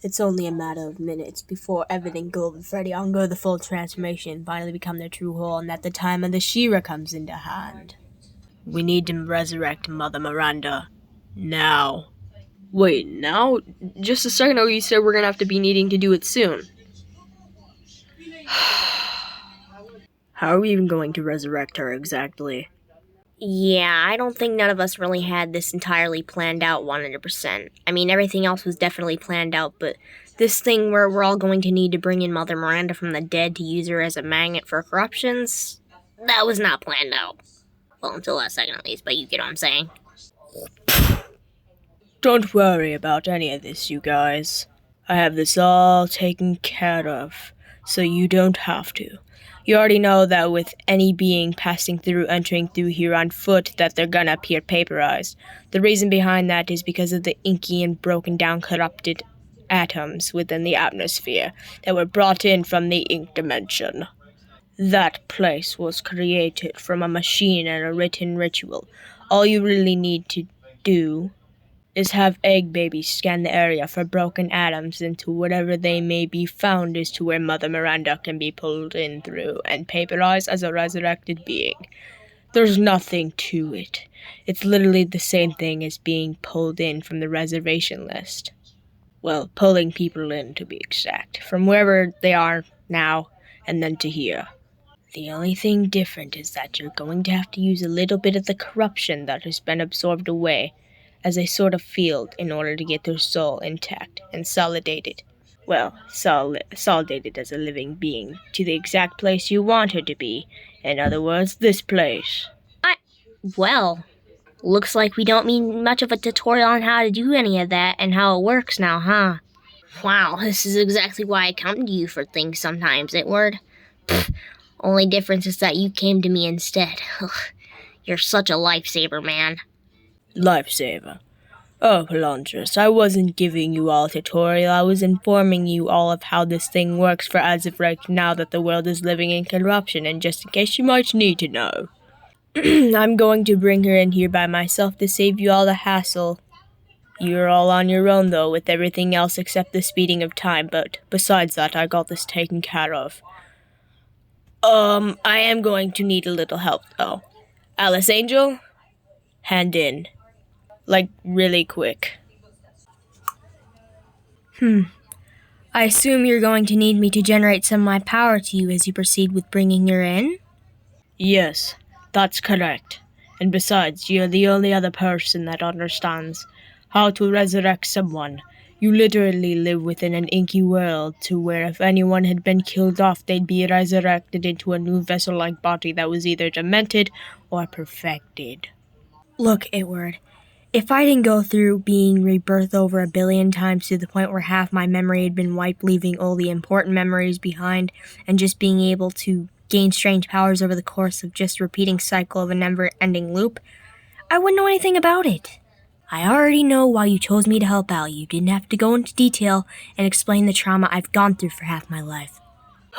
It's only a matter of minutes before everything goes with Freddy undergo the full transformation, finally become their true whole, and at the time of the Shira comes into hand. We need to resurrect Mother Miranda. Now. Wait, now? Just a second ago you said we're gonna have to be needing to do it soon. How are we even going to resurrect her exactly? Yeah, I don't think none of us really had this entirely planned out 100%. I mean, everything else was definitely planned out, but this thing where we're all going to need to bring in Mother Miranda from the dead to use her as a magnet for corruptions, that was not planned out. Well, until last second at least, but you get what I'm saying. Don't worry about any of this, you guys. I have this all taken care of, so you don't have to. You already know that with any being passing through, entering through here on foot, that they're gonna appear vaporized. The reason behind that is because of the inky and broken down corrupted atoms within the atmosphere that were brought in from the ink dimension. That place was created from a machine and a written ritual. All you really need to do is have egg babies scan the area for broken atoms into whatever they may be found as to where Mother Miranda can be pulled in through and vaporized as a resurrected being. There's nothing to it. It's literally the same thing as being pulled in from the reservation list. Well, pulling people in, to be exact, from wherever they are now and then to here. The only thing different is that you're going to have to use a little bit of the corruption that has been absorbed away as a sort of field in order to get their soul intact and solidated. Well, solidated as a living being to the exact place you want her to be. In other words, this place. Well, looks like we don't need much of a tutorial on how to do any of that and how it works now, huh? Wow, this is exactly why I come to you for things sometimes, Itward. Only difference is that you came to me instead. You're such a lifesaver, man. Lifesaver. Oh, Pelondrus, I wasn't giving you all a tutorial, I was informing you all of how this thing works for as of right now that the world is living in corruption, and just in case you might need to know. I'm going to bring her in here by myself to save you all the hassle. You're all on your own, though, with everything else except the speeding of time, but besides that, I got this taken care of. I am going to need a little help, though. Alice Angel, hand in. Like, really quick. I assume you're going to need me to generate some of my power to you as you proceed with bringing her in? Yes, that's correct. And besides, you're the only other person that understands how to resurrect someone. You literally live within an inky world to where if anyone had been killed off, they'd be resurrected into a new vessel-like body that was either demented or perfected. Look, Itward, if I didn't go through being rebirthed over 1 billion times to the point where half my memory had been wiped, leaving all the important memories behind, and just being able to gain strange powers over the course of just repeating cycle of a never-ending loop, I wouldn't know anything about it. I already know why you chose me to help out. You didn't have to go into detail and explain the trauma I've gone through for half my life.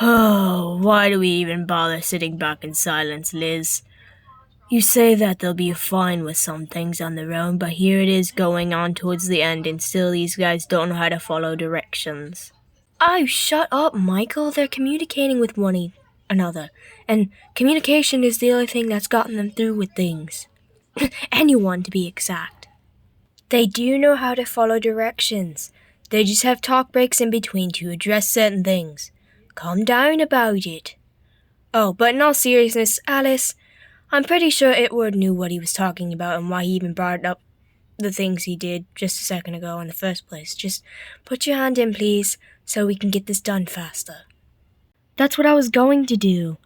Oh, why do we even bother sitting back in silence, Liz? You say that they'll be fine with some things on their own, but here it is going on towards the end, and still these guys don't know how to follow directions. Oh, shut up, Michael. They're communicating with one another, and communication is the only thing that's gotten them through with things. Anyone, to be exact. They do know how to follow directions. They just have talk breaks in between to address certain things. Calm down about it. Oh, but in all seriousness, Alice, I'm pretty sure Itward knew what he was talking about and why he even brought up the things he did just a second ago in the first place. Just put your hand in, please, so we can get this done faster. That's what I was going to do,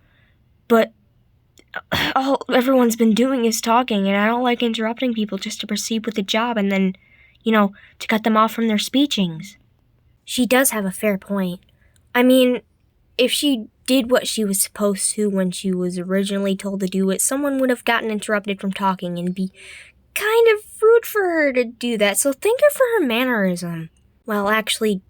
but all everyone's been doing is talking, and I don't like interrupting people just to proceed with the job and then, to cut them off from their speechings. She does have a fair point. I mean, if she did what she was supposed to when she was originally told to do it, someone would have gotten interrupted from talking, and it'd be kind of rude for her to do that, so thank her for her mannerism. Well, actually,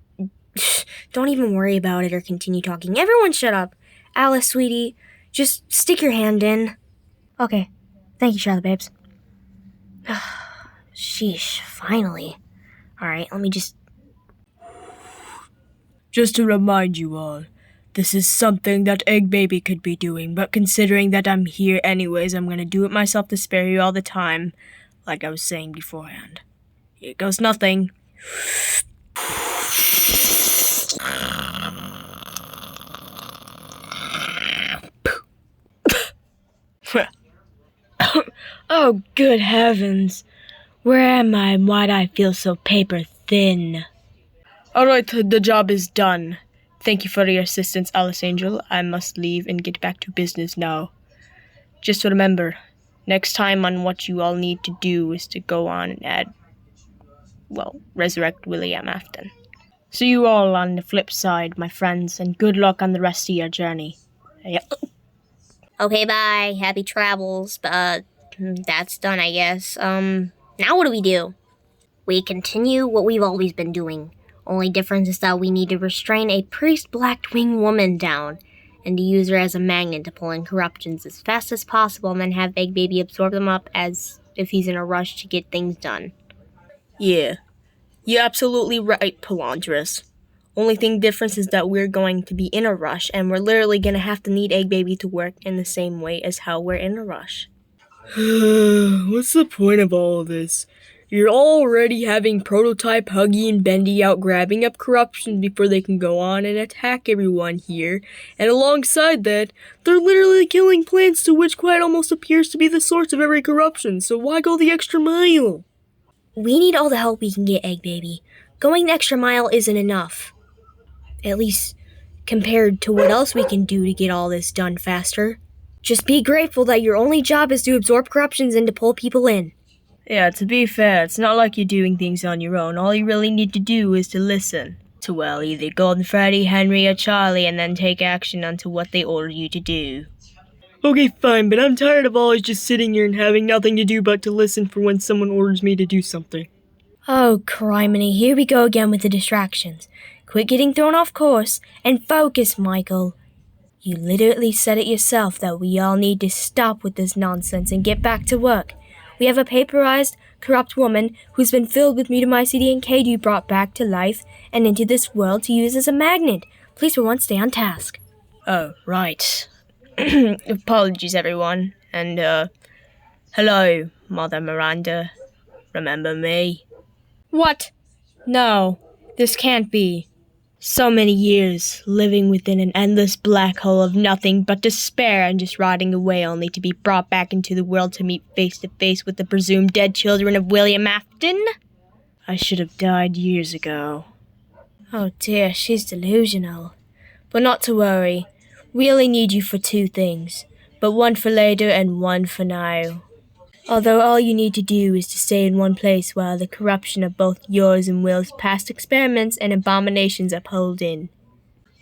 don't even worry about it or continue talking. Everyone shut up. Alice, sweetie, just stick your hand in. Okay. Thank you, Charlotte Babes. Sheesh, finally. Alright, let me just... Just to remind you all, this is something that Egg Baby could be doing, but considering that I'm here anyways, I'm gonna do it myself to spare you all the time, like I was saying beforehand. Here goes nothing. Oh, good heavens. Where am I and why do I feel so paper thin? Alright, the job is done. Thank you for your assistance, Alice Angel. I must leave and get back to business now. Just remember, next time on what you all need to do is to go on and resurrect William Afton. See you all on the flip side, my friends, and good luck on the rest of your journey. Yep. Okay, bye. Happy travels. That's done, I guess. Now what do? We continue what we've always been doing. Only difference is that we need to restrain a priest-blacked wing woman down, and to use her as a magnet to pull in corruptions as fast as possible and then have Egg Baby absorb them up as if he's in a rush to get things done. Yeah, you're absolutely right, Pelondrus. Only thing difference is that we're going to be in a rush, and we're literally going to have to need Egg Baby to work in the same way as how we're in a rush. What's the point of all of this? You're already having Prototype, Huggy, and Bendy out grabbing up corruptions before they can go on and attack everyone here, and alongside that, they're literally killing plants to which quite almost appears to be the source of every corruption, so why go the extra mile? We need all the help we can get, Egg Baby. Going the extra mile isn't enough. At least, compared to what else we can do to get all this done faster. Just be grateful that your only job is to absorb corruptions and to pull people in. Yeah, to be fair, it's not like you're doing things on your own. All you really need to do is to listen to, either Golden Freddy, Henry, or Charlie, and then take action onto what they order you to do. Okay, fine, but I'm tired of always just sitting here and having nothing to do but to listen for when someone orders me to do something. Oh, criminy, here we go again with the distractions. Quit getting thrown off course, and focus, Michael. You literally said it yourself that we all need to stop with this nonsense and get back to work. We have a paperized, corrupt woman who's been filled with mutamycete and Kadu brought back to life and into this world to use as a magnet. Please for once stay on task. Oh, right. Apologies, everyone. And, hello, Mother Miranda. Remember me? What? No, this can't be. So many years, living within an endless black hole of nothing but despair and just rotting away only to be brought back into the world to meet face to face with the presumed dead children of William Afton? I should have died years ago. Oh dear, she's delusional. But not to worry. We only need you for 2 things, but one for later and one for now. Although all you need to do is to stay in one place while the corruption of both yours and Will's past experiments and abominations uphold in.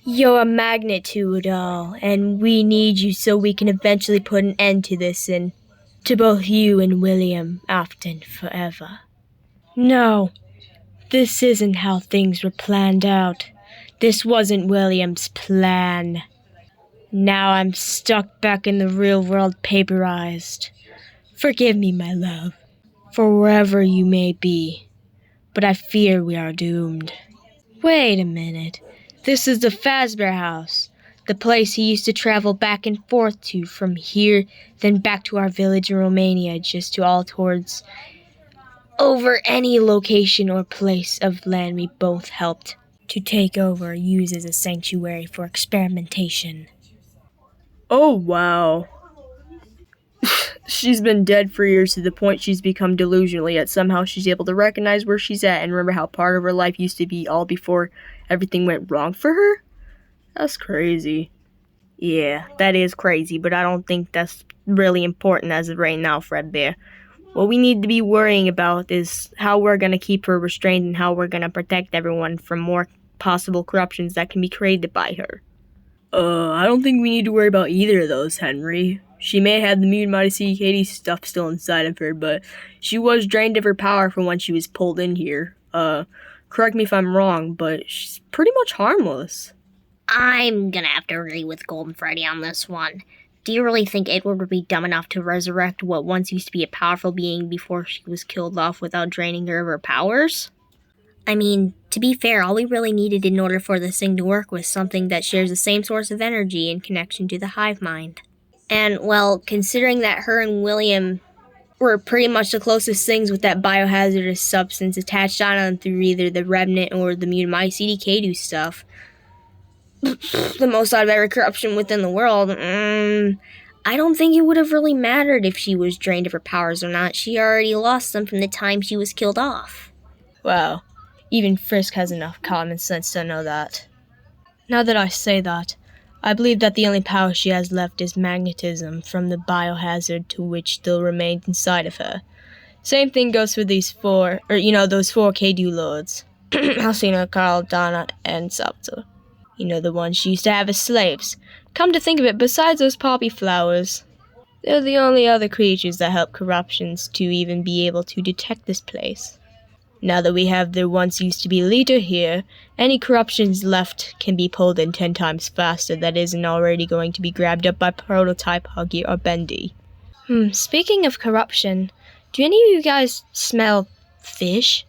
You're a magnet to it all, and we need you so we can eventually put an end to this and to both you and William Afton forever. No, this isn't how things were planned out. This wasn't William's plan. Now I'm stuck back in the real world paperized. Forgive me, my love, for wherever you may be, but I fear we are doomed. Wait a minute. This is the Fazbear house, the place he used to travel back and forth to from here, then back to our village in Romania, just to all towards over any location or place of land we both helped to take over or use as a sanctuary for experimentation. Oh, wow. She's been dead for years to the point she's become delusional, yet somehow she's able to recognize where she's at and remember how part of her life used to be all before everything went wrong for her? That's crazy. Yeah, that is crazy, but I don't think that's really important as of right now, Fredbear. What we need to be worrying about is how we're going to keep her restrained and how we're going to protect everyone from more possible corruptions that can be created by her. I don't think we need to worry about either of those, Henry. She may have the mutamycete stuff still inside of her, but she was drained of her power from when she was pulled in here. Correct me if I'm wrong, but she's pretty much harmless. I'm gonna have to agree with Golden Freddy on this one. Do you really think Itward would be dumb enough to resurrect what once used to be a powerful being before she was killed off without draining her of her powers? I mean, to be fair, all we really needed in order for this thing to work was something that shares the same source of energy in connection to the hive mind. And, well, considering that her and William were pretty much the closest things with that biohazardous substance attached on them through either the remnant or the mutant CDK2 stuff, the most out of every corruption within the world, I don't think it would have really mattered if she was drained of her powers or not. She already lost them from the time she was killed off. Wow, even Frisk has enough common sense to know that. Now that I say that, I believe that the only power she has left is magnetism from the biohazard to which still remains inside of her. Same thing goes for those four K-Do lords. Halcina, Carl, Donna, and Salvatore. The ones she used to have as slaves. Come to think of it, besides those poppy flowers, they're the only other creatures that help corruptions to even be able to detect this place. Now that we have the once used to be leader here, any corruptions left can be pulled in 10 times faster that isn't already going to be grabbed up by Prototype, Huggy, or Bendy. Speaking of corruption, do any of you guys smell fish?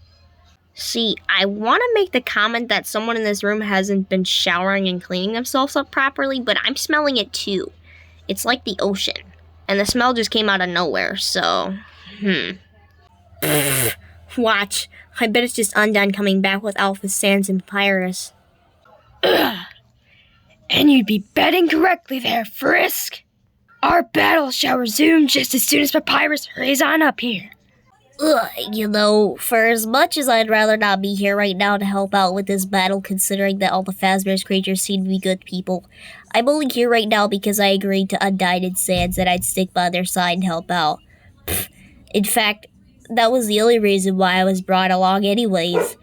See, I want to make the comment that someone in this room hasn't been showering and cleaning themselves up properly, but I'm smelling it too. It's like the ocean. And the smell just came out of nowhere, so... Watch. I bet it's just Undone coming back with Alpha Sands and Papyrus. Ugh. And you'd be betting correctly there, Frisk. Our battle shall resume just as soon as Papyrus hurries on up here. For as much as I'd rather not be here right now to help out with this battle, considering that all the Fazbear's creatures seem to be good people, I'm only here right now because I agreed to Undyne and Sands that I'd stick by their side and help out. In fact, that was the only reason why I was brought along anyways.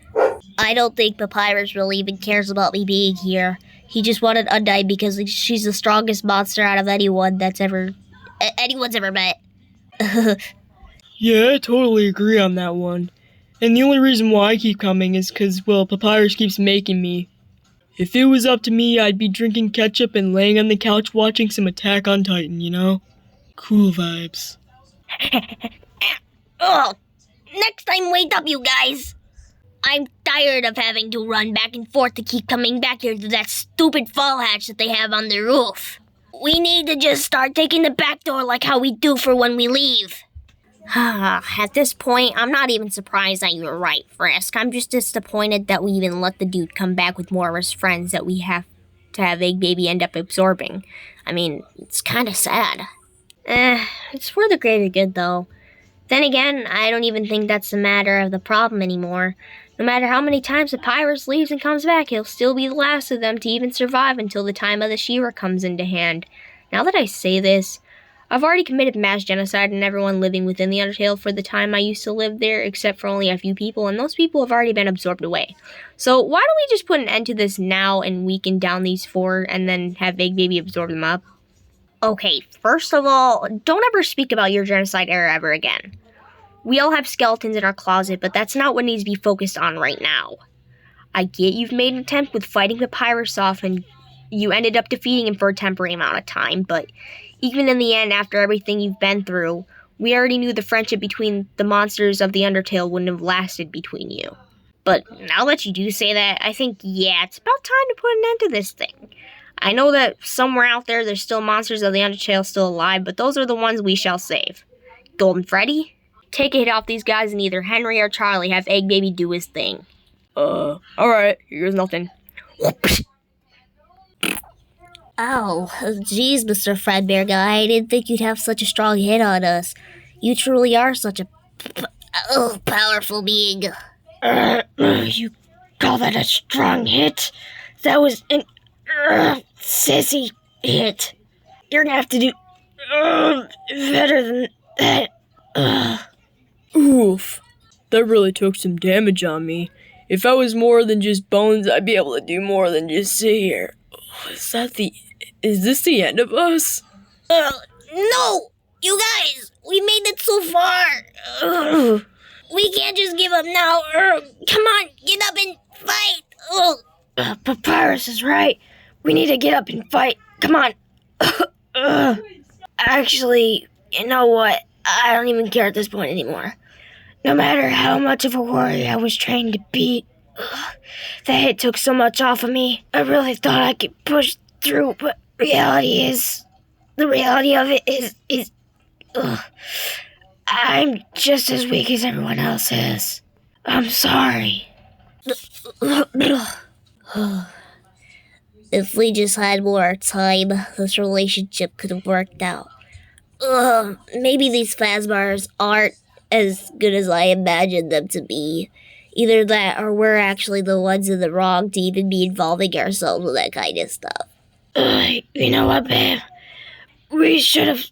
I don't think Papyrus really even cares about me being here. He just wanted Undyne because she's the strongest monster out of anyone's ever met. Yeah, I totally agree on that one. And the only reason why I keep coming is because, Papyrus keeps making me. If it was up to me, I'd be drinking ketchup and laying on the couch watching some Attack on Titan, Cool vibes. Next time, wake up, you guys! I'm tired of having to run back and forth to keep coming back here to that stupid fall hatch that they have on the roof. We need to just start taking the back door like how we do for when we leave. At this point, I'm not even surprised that you were right, Frisk. I'm just disappointed that we even let the dude come back with more of his friends that we have to have Egg Baby end up absorbing. I mean, it's kind of sad. It's for the greater good, though. Then again, I don't even think that's a matter of the problem anymore. No matter how many times Papyrus leaves and comes back, he'll still be the last of them to even survive until the time of the She-Ra comes into hand. Now that I say this, I've already committed mass genocide on everyone living within the Undertale for the time I used to live there, except for only a few people, and those people have already been absorbed away. So why don't we just put an end to this now and weaken down these 4 and then have Egg Baby absorb them up? Okay, first of all, don't ever speak about your genocide era ever again. We all have skeletons in our closet, but that's not what needs to be focused on right now. I get you've made an attempt with fighting Papyrus off and you ended up defeating him for a temporary amount of time, but even in the end, after everything you've been through, we already knew the friendship between the monsters of the Undertale wouldn't have lasted between you. But now that you do say that, I think, it's about time to put an end to this thing. I know that somewhere out there there's still monsters of the Undertale still alive, but those are the ones we shall save. Golden Freddy? Take a hit off these guys and either Henry or Charlie have Egg Baby do his thing. Alright, here's nothing. Oh, geez, Mr. Fredbear guy, I didn't think you'd have such a strong hit on us. You truly are such a powerful being. You call that a strong hit? That was an sissy hit. You're gonna have to do better than that. Oof. That really took some damage on me. If I was more than just bones, I'd be able to do more than just sit here. Is this the end of us? No! You guys! We made it so far! We can't just give up now! Come on, get up and fight! Papyrus is right. We need to get up and fight. Come on. Actually, you know what? I don't even care at this point anymore. No matter how much of a warrior I was trained to be, The hit took so much off of me. I really thought I could push through, but the reality of it is, I'm just as weak as everyone else is. I'm sorry. If we just had more time, this relationship could have worked out. Maybe these Phasmars aren't as good as I imagined them to be. Either that, or we're actually the ones in the wrong to even be involving ourselves with that kind of stuff. You know what, babe? We should have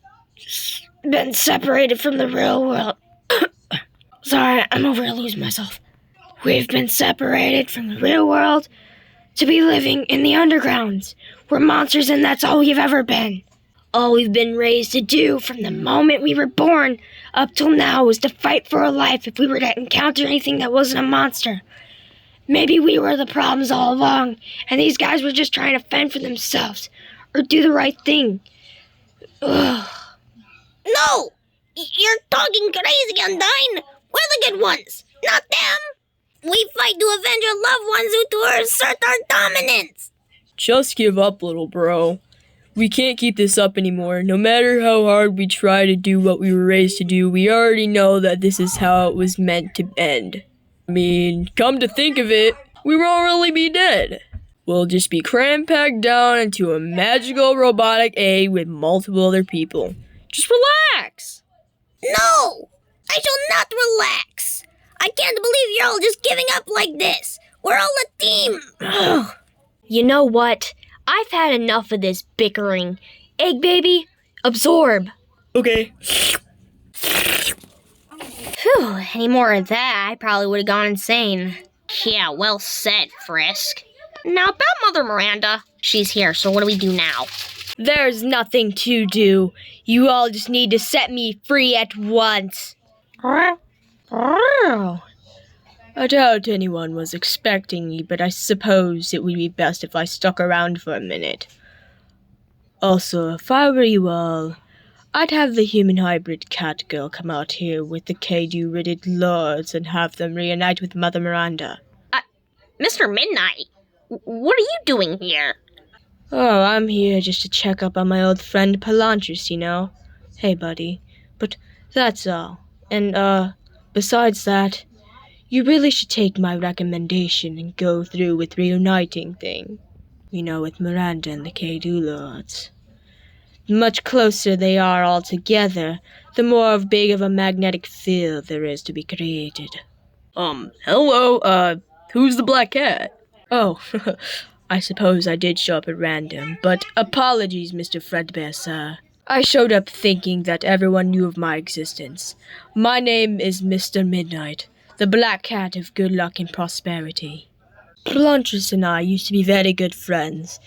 been separated from the real world. Sorry, I'm over to lose myself. We've been separated from the real world to be living in the undergrounds. We're monsters and that's all we've ever been. All we've been raised to do from the moment we were born up till now was to fight for our life if we were to encounter anything that wasn't a monster. Maybe we were the problems all along, and these guys were just trying to fend for themselves, or do the right thing. Ugh. No! You're talking crazy, Undyne! We're the good ones, not them! We fight to avenge our loved ones who to assert our dominance! Just give up, little bro. We can't keep this up anymore. No matter how hard we try to do what we were raised to do, we already know that this is how it was meant to end. I mean, come to think of it, we won't really be dead. We'll just be cram-packed down into a magical robotic egg with multiple other people. Just relax! No! I shall not relax! I can't believe you're all just giving up like this! We're all a team! You know what? I've had enough of this bickering. Egg baby, absorb. Okay. Phew, any more of that, I probably would have gone insane. Yeah, well said, Frisk. Now about Mother Miranda. She's here, so what do we do now? There's nothing to do. You all just need to set me free at once. I doubt anyone was expecting me, but I suppose it would be best if I stuck around for a minute. Also, if I were you all, I'd have the human hybrid cat girl come out here with the Kadu-ridded lords and have them reunite with Mother Miranda. Mr. Midnight, what are you doing here? Oh, I'm here just to check up on my old friend Palantris, you know. Hey, buddy. But that's all. And, besides that, you really should take my recommendation and go through with reuniting thing. You know, with Miranda and the Kadu Lords. The much closer they are all together, the more big of a magnetic field there is to be created. Hello, who's the black cat? Oh, I suppose I did show up at random, but apologies, Mr. Fredbear, sir. I showed up thinking that everyone knew of my existence. My name is Mr. Midnight, the black cat of good luck and prosperity. Palantris and I used to be very good friends,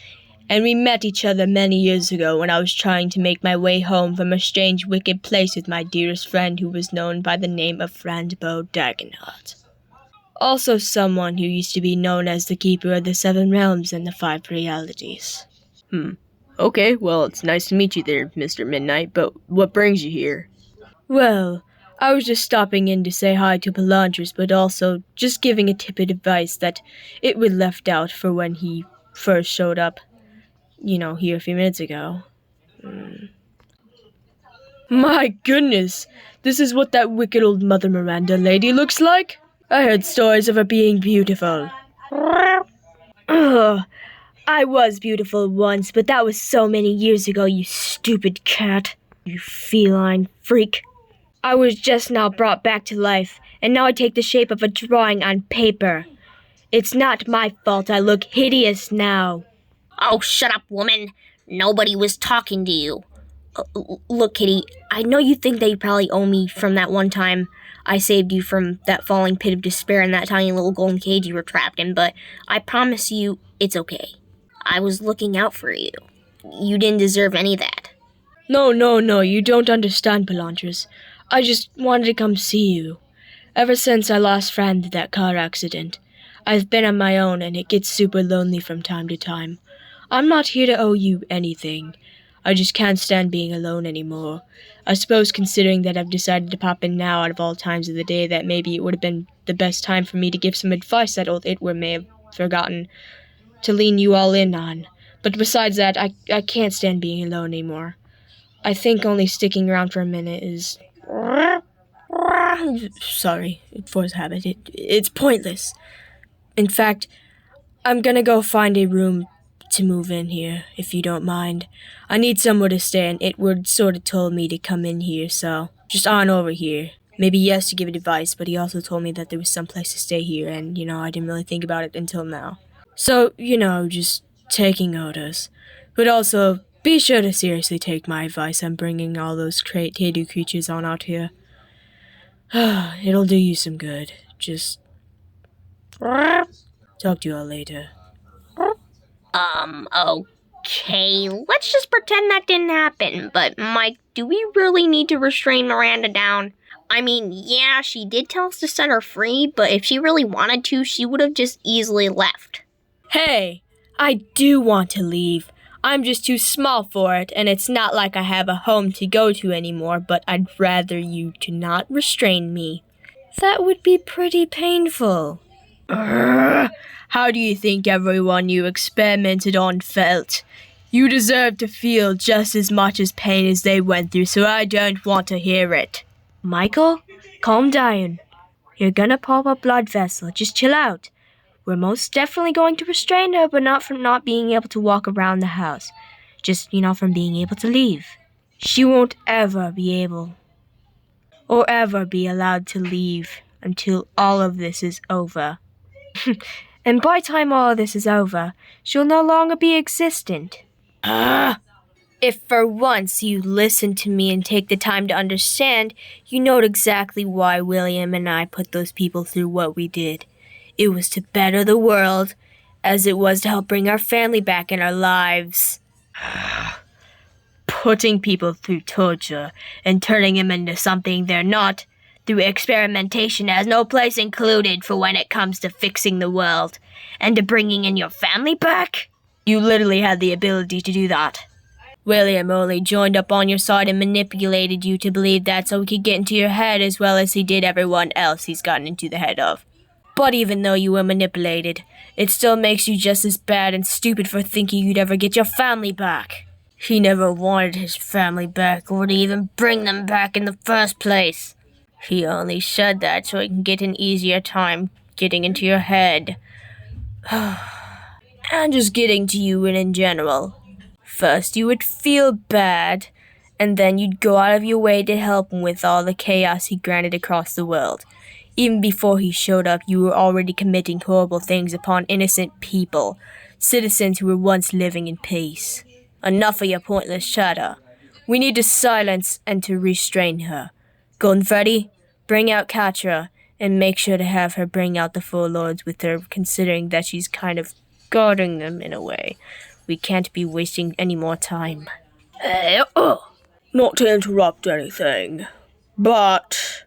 and we met each other many years ago when I was trying to make my way home from a strange, wicked place with my dearest friend who was known by the name of Frandbo Dagenheart. Also someone who used to be known as the Keeper of the Seven Realms and the Five Realities. Okay, well, it's nice to meet you there, Mr. Midnight, but what brings you here? Well, I was just stopping in to say hi to Palantris, but also just giving a tip of advice that it was left out for when he first showed up, here a few minutes ago. My goodness, this is what that wicked old Mother Miranda lady looks like? I heard stories of her being beautiful. Ugh. I was beautiful once, but that was so many years ago, you stupid cat. You feline freak. I was just now brought back to life, and now I take the shape of a drawing on paper. It's not my fault I look hideous now. Oh, shut up, woman. Nobody was talking to you. Look, Kitty, I know you think that you probably owe me from that one time I saved you from that falling pit of despair in that tiny little golden cage you were trapped in, but I promise you it's okay. I was looking out for you. You didn't deserve any of that. No, you don't understand, Palantris. I just wanted to come see you. Ever since I lost Fran to that car accident, I've been on my own and it gets super lonely from time to time. I'm not here to owe you anything. I just can't stand being alone anymore. I suppose considering that I've decided to pop in now out of all times of the day that maybe it would have been the best time for me to give some advice that old Itward may have forgotten to lean you all in on. But besides that, I can't stand being alone anymore. I think only sticking around for a minute is... Sorry, force habit. It's pointless. In fact, I'm gonna go find a room to move in here, if you don't mind. I need somewhere to stay, and Itward sort of told me to come in here, so just on over here. Maybe yes to give advice, but he also told me that there was some place to stay here, and, I didn't really think about it until now. So, just taking orders. But also, be sure to seriously take my advice on bringing all those Tedu creatures on out here. It'll do you some good. Just... talk to you all later. Okay, let's just pretend that didn't happen. But, Mike, do we really need to restrain Miranda down? I mean, yeah, she did tell us to set her free, but if she really wanted to, she would have just easily left. Hey, I do want to leave. I'm just too small for it, and it's not like I have a home to go to anymore, but I'd rather you to not restrain me. That would be pretty painful. How do you think everyone you experimented on felt? You deserve to feel just as much as pain as they went through, so I don't want to hear it. Michael, calm down. You're gonna pop a blood vessel. Just chill out. We're most definitely going to restrain her, but not from not being able to walk around the house. Just, from being able to leave. She won't ever be able or ever be allowed to leave until all of this is over. And by the time all of this is over, she'll no longer be existent. If for once you listen to me and take the time to understand, you know exactly why William and I put those people through what we did. It was to better the world, as it was to help bring our family back in our lives. Putting people through torture and turning them into something they're not through experimentation has no place included for when it comes to fixing the world. And to bringing in your family back? You literally had the ability to do that. William only joined up on your side and manipulated you to believe that so he could get into your head as well as he did everyone else he's gotten into the head of. But even though you were manipulated, it still makes you just as bad and stupid for thinking you'd ever get your family back. He never wanted his family back or to even bring them back in the first place. He only said that so he can get an easier time getting into your head. And just getting to you in general. First you would feel bad, and then you'd go out of your way to help him with all the chaos he granted across the world. Even before he showed up, you were already committing horrible things upon innocent people, citizens who were once living in peace. Enough of your pointless chatter. We need to silence and to restrain her. Golden Freddy, bring out Katra, and make sure to have her bring out the Four Lords with her, considering that she's kind of guarding them in a way. We can't be wasting any more time. Not to interrupt anything, but...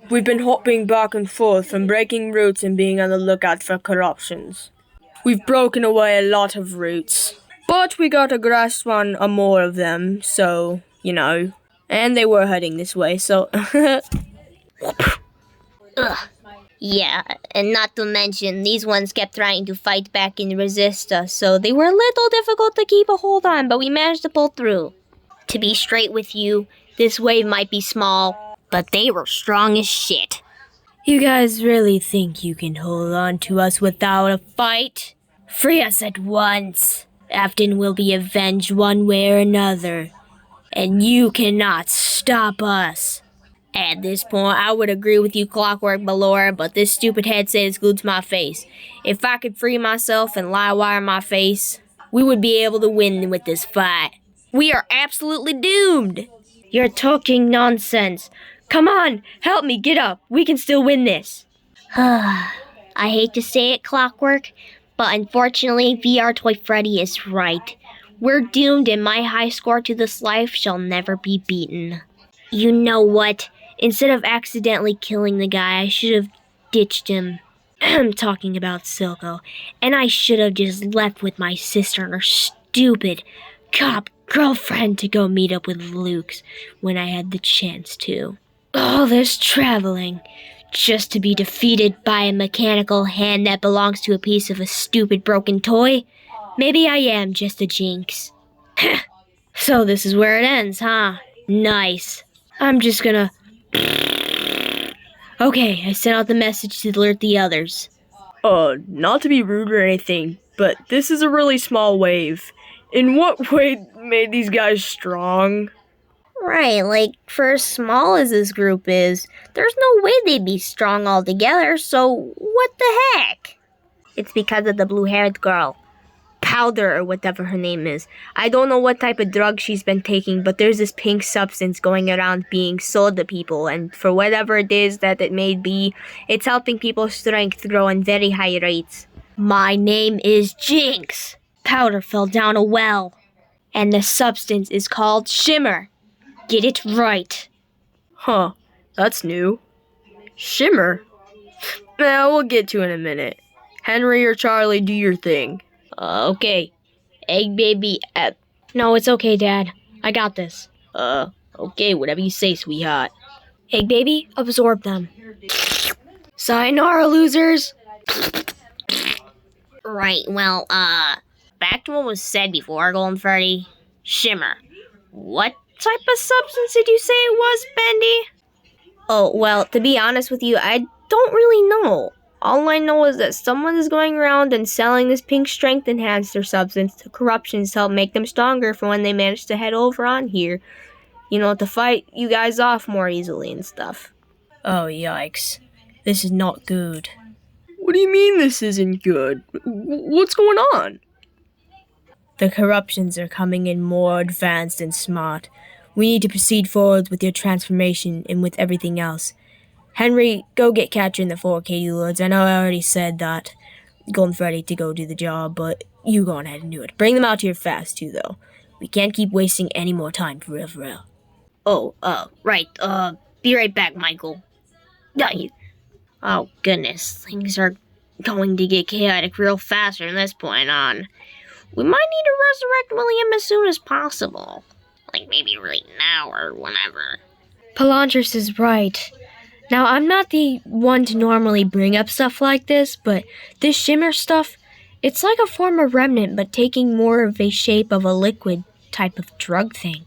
we've been hopping back and forth from breaking roots and being on the lookout for corruptions. We've broken away a lot of roots, but we got a grasp on more of them, so, and they were heading this way, so... Yeah, and not to mention, these ones kept trying to fight back and resist us, so they were a little difficult to keep a hold on, but we managed to pull through. To be straight with you, this wave might be small, but they were strong as shit. You guys really think you can hold on to us without a fight? Free us at once. Afton will be avenged one way or another, and you cannot stop us. At this point, I would agree with you, Clockwork Ballora, but this stupid headset is glued to my face. If I could free myself and wire my face, we would be able to win with this fight. We are absolutely doomed! You're talking nonsense. Come on, help me, get up. We can still win this. I hate to say it, Clockwork, but unfortunately, VR Toy Freddy is right. We're doomed and my high score to this life shall never be beaten. You know what? Instead of accidentally killing the guy, I should have ditched him. I'm talking about Silco. And I should have just left with my sister and her stupid cop girlfriend to go meet up with Luke's when I had the chance to. All this traveling, Just to be defeated by a mechanical hand that belongs to a piece of a stupid broken toy? Maybe I am just a jinx. So this is where it ends, huh? Nice. I'm just gonna... Okay, I sent out the message to alert the others. Not to be rude or anything, but this is a really small wave. In what way made these guys strong? Right, like, for as small as this group is, there's no way they'd be strong all together, so what the heck? It's because of the blue-haired girl. Powder, or whatever her name is. I don't know what type of drug she's been taking, but there's this pink substance going around being sold to people, and for whatever it is that it may be, it's helping people's strength grow in very high rates. My name is Jinx. Powder fell down a well, and the substance is called Shimmer. Get it right. Huh, that's new. Shimmer? We'll get to it in a minute. Henry or Charlie, do your thing. Okay. Egg baby. No, it's okay, Dad. I got this. Okay, whatever you say, sweetheart. Egg baby, absorb them. Sayonara, losers! Right, well, back to what was said before, Golden Freddy. Shimmer. What type of substance did you say it was, Bendy? Oh, well, to be honest with you, I don't really know. All I know is that someone is going around and selling this pink strength enhancer substance to corruptions to help make them stronger for when they manage to head over on here. You know, to fight you guys off more easily and stuff. Oh, yikes. This is not good. What do you mean this isn't good? What's going on? The corruptions are coming in more advanced and smart. We need to proceed forward with your transformation and with everything else. Henry, go get capturing the 4K Lords. I know I already said that Golden Freddy to go do the job, but you go on ahead and do it. Bring them out here fast, too, though. We can't keep wasting any more time, for real, for real. Oh, right. Be right back, Michael. Oh, goodness. Things are going to get chaotic real fast from this point on. We might need to resurrect William as soon as possible. Like, maybe right now or whenever. Palantris is right. Now, I'm not the one to normally bring up stuff like this, but this Shimmer stuff, it's like a form of remnant, but taking more of a shape of a liquid type of drug thing.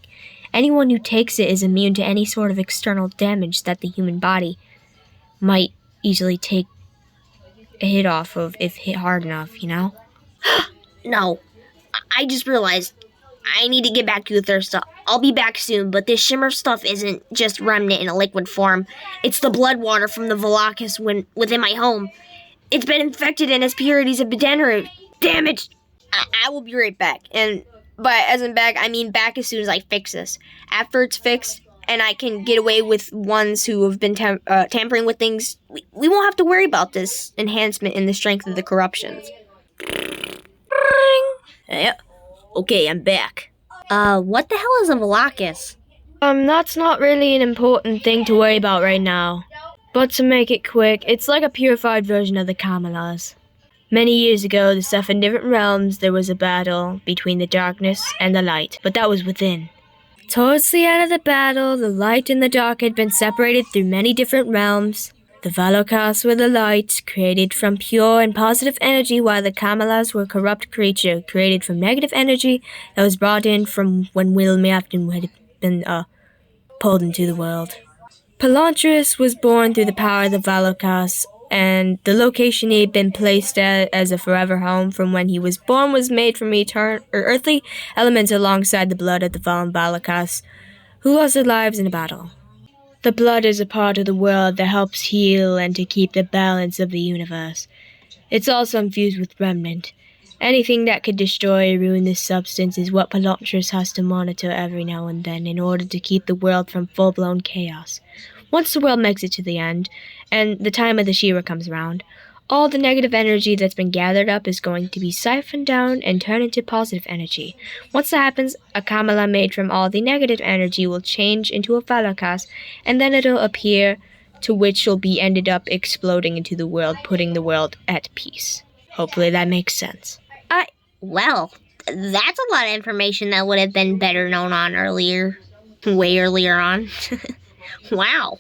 Anyone who takes it is immune to any sort of external damage that the human body might easily take a hit off of if hit hard enough, you know? No, I just realized I need to get back to the Thirsta. I'll be back soon, but this Shimmer stuff isn't just remnant in a liquid form. It's the blood water from the Volakis within my home. It's been infected and its purities have been damaged. I will be right back. And by as in back, I mean back as soon as I fix this. After it's fixed and I can get away with ones who have been tampering with things, we won't have to worry about this enhancement in the strength of the corruptions. Yeah. Okay, I'm back. What the hell is a Volakis? That's not really an important thing to worry about right now. But to make it quick, it's like a purified version of the Kamalas. Many years ago, the 7 different realms, there was a battle between the darkness and the light, but that was within. Towards the end of the battle, the light and the dark had been separated through many different realms. The Valokas were the light, created from pure and positive energy, while the Kamalas were a corrupt creature, created from negative energy that was brought in from when Will Mafton had been, pulled into the world. Palantris was born through the power of the Valokas, and the location he had been placed at as a forever home from when he was born was made from earthly elements alongside the blood of the fallen Valokas, who lost their lives in a battle. The blood is a part of the world that helps heal and to keep the balance of the universe. It's also infused with remnant. Anything that could destroy or ruin this substance is what Palantris has to monitor every now and then in order to keep the world from full-blown chaos. Once the world makes it to the end, and the time of the Shira comes around, all the negative energy that's been gathered up is going to be siphoned down and turned into positive energy. Once that happens, a Kamala made from all the negative energy will change into a Valakas, and then it'll appear, to which will be ended up exploding into the world, putting the world at peace. Hopefully that makes sense. Well, that's a lot of information that would have been better known on earlier. Way earlier on. Wow.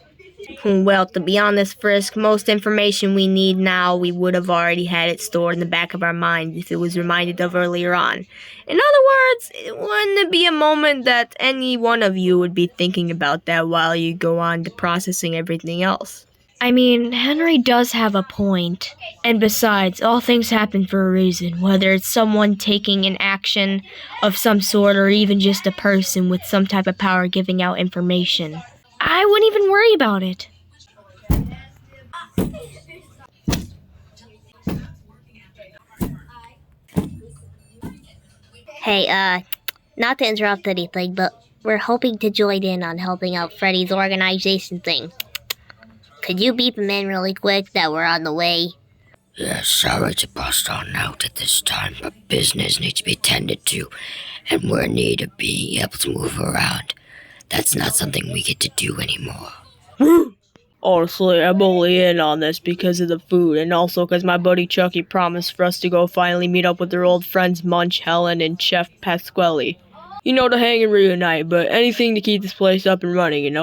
Well, to be honest, Frisk, most information we need now, we would have already had it stored in the back of our minds if it was reminded of earlier on. In other words, wouldn't it be a moment that any one of you would be thinking about that while you go on to processing everything else? I mean, Henry does have a point. And besides, all things happen for a reason, whether it's someone taking an action of some sort or even just a person with some type of power giving out information. I wouldn't even worry about it. Hey, not to interrupt anything, but we're hoping to join in on helping out Freddy's organization thing. Could you beep him in really quick that we're on the way? Yeah, sorry to bust on out at this time, but business needs to be tended to, and we're in need of being able to move around. That's not something we get to do anymore. Honestly, I'm only in on this because of the food, and also because my buddy Chucky promised for us to go finally meet up with their old friends Munch, Helen, and Chef Pasquale. To hang and reunite, but anything to keep this place up and running.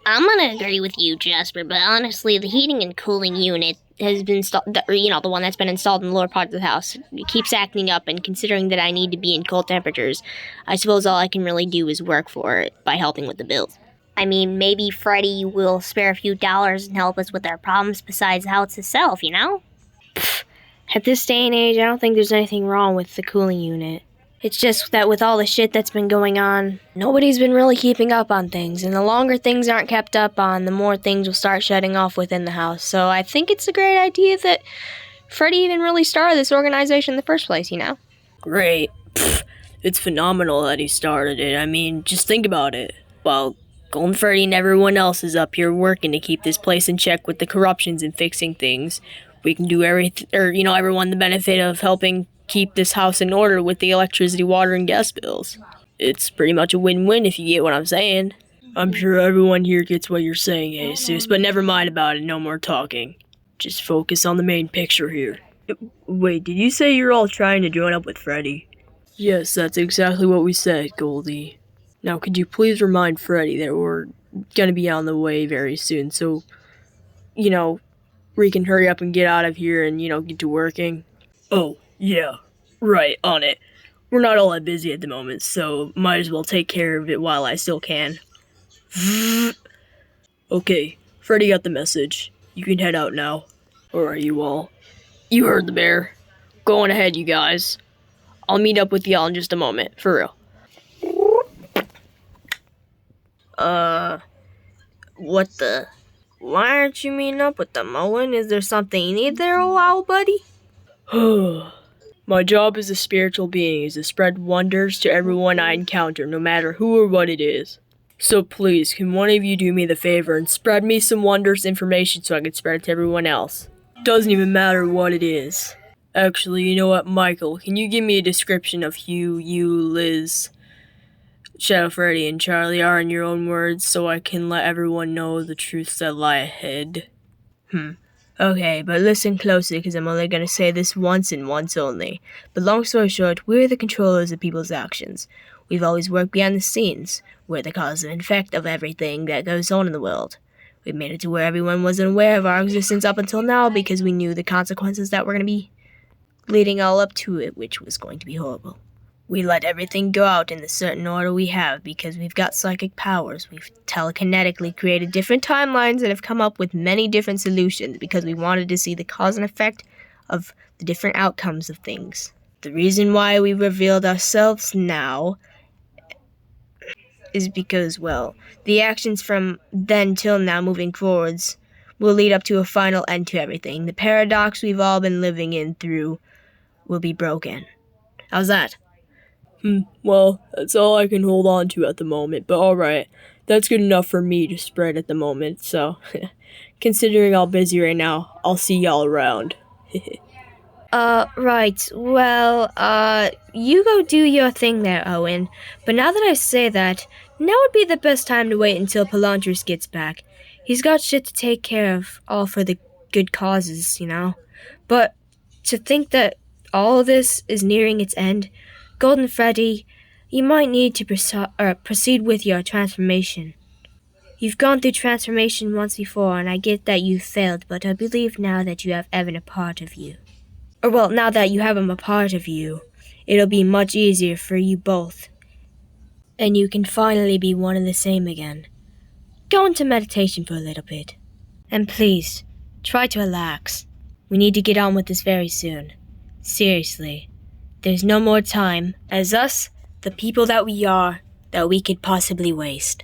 I'm gonna agree with you, Jasper, but honestly, the heating and cooling unit has been the one that's been installed in the lower part of the house. It keeps acting up, and considering that I need to be in cold temperatures, I suppose all I can really do is work for it by helping with the bills. I mean, maybe Freddy will spare a few dollars and help us with our problems besides the house itself, At this day and age, I don't think there's anything wrong with the cooling unit. It's just that with all the shit that's been going on, nobody's been really keeping up on things, and the longer things aren't kept up on, the more things will start shutting off within the house. So I think it's a great idea that Freddy even really started this organization in the first place, Great. It's phenomenal that he started it. I mean, just think about it. While Golden Freddy and everyone else is up here working to keep this place in check with the corruptions and fixing things, we can do everyone the benefit of helping keep this house in order with the electricity, water, and gas bills. It's pretty much a win-win if you get what I'm saying. I'm sure everyone here gets what you're saying, Jesus, but never mind about it, no more talking. Just focus on the main picture here. Wait, did you say you're all trying to join up with Freddy? Yes, that's exactly what we said, Goldie. Now, could you please remind Freddy that we're gonna be on the way very soon, so, we can hurry up and get out of here and, get to working? Oh, yeah, right, on it. We're not all that busy at the moment, so might as well take care of it while I still can. Okay, Freddy got the message. You can head out now. Or are you all? You heard the bear. Go on ahead, you guys. I'll meet up with y'all in just a moment, for real. What the? Why aren't you meeting up with them, Owen? Is there something you need there, old owl buddy? My job as a spiritual being is to spread wonders to everyone I encounter, no matter who or what it is. So please, can one of you do me the favor and spread me some wondrous information so I can spread it to everyone else? Doesn't even matter what it is. Actually, you know what, Michael, can you give me a description of who you, Liz, Shadow Freddy, and Charlie are in your own words so I can let everyone know the truths that lie ahead? Okay, but listen closely because I'm only going to say this once and once only. But long story short, we're the controllers of people's actions. We've always worked behind the scenes. We're the cause and effect of everything that goes on in the world. We've made it to where everyone wasn't aware of our existence up until now because we knew the consequences that were going to be leading all up to it, which was going to be horrible. We let everything go out in the certain order we have because we've got psychic powers. We've telekinetically created different timelines and have come up with many different solutions because we wanted to see the cause and effect of the different outcomes of things. The reason why we revealed ourselves now is because, well, the actions from then till now moving forwards will lead up to a final end to everything. The paradox we've all been living in through will be broken. How's that? Well, that's all I can hold on to at the moment, but alright. That's good enough for me to spread at the moment, so considering I'm busy right now, I'll see y'all around. Right. Well, you go do your thing there, Owen. But now that I say that, now would be the best time to wait until Palantris gets back. He's got shit to take care of, all for the good causes, But to think that all of this is nearing its end, Golden Freddy, you might need to proceed with your transformation. You've gone through transformation once before, and I get that you failed, but I believe now that you have Evan a part of you. Or well, now that you have him a part of you, it'll be much easier for you both. And you can finally be one and the same again. Go into meditation for a little bit. And please, try to relax. We need to get on with this very soon. Seriously. There's no more time, as us, the people that we are, that we could possibly waste.